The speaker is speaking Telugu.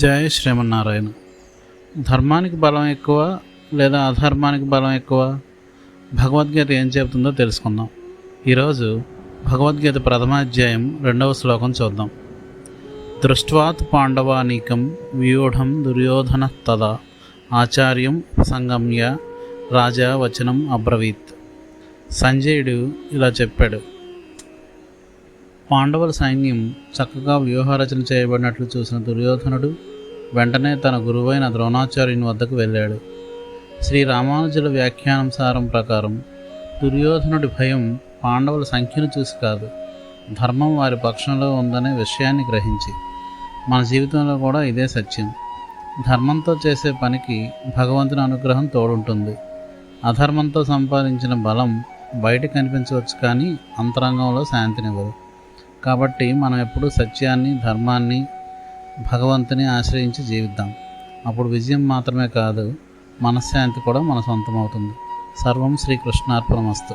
జై శ్రీమన్నారాయణ. ధర్మానికి బలం ఎక్కువ లేదా అధర్మానికి బలం ఎక్కువ? భగవద్గీత ఏం చెబుతుందో తెలుసుకుందాం. ఈరోజు భగవద్గీత ప్రథమాధ్యాయం 2వ శ్లోకం చూద్దాం. దృష్ట్వాత్ పాండవానీకం వ్యూఢం దుర్యోధన తదా ఆచార్యం ఉపసంగమ్య రాజా వచనం అబ్రవీత్. సంజయుడు ఇలా చెప్పాడు: పాండవుల సైన్యం చక్కగా వ్యూహరచన చేయబడినట్లు చూసిన దుర్యోధనుడు వెంటనే తన గురువైన ద్రోణాచార్యుని వద్దకు వెళ్ళాడు. శ్రీ రామానుజుల వ్యాఖ్యానాంసారం ప్రకారం దుర్యోధనుడి భయం పాండవుల సంఖ్యను చూసి కాదు, ధర్మం వారి పక్షంలో ఉందనే విషయాన్ని గ్రహించి. మన జీవితంలో కూడా ఇదే సత్యం. ధర్మంతో చేసే పనికి భగవంతుని అనుగ్రహం తోడుంటుంది. అధర్మంతో సంపాదించిన బలం బయట కనిపించవచ్చు, కానీ అంతరంగంలో శాంతినివ్వదు. కాబట్టి మనం ఎప్పుడూ సత్యాన్ని, ధర్మాన్ని, భగవంతుని ఆశ్రయించి జీవిద్దాం. అప్పుడు విజయం మాత్రమే కాదు, మనశ్శాంతి కూడా మన సొంతమవుతుంది. సర్వం శ్రీకృష్ణార్పణమస్తు.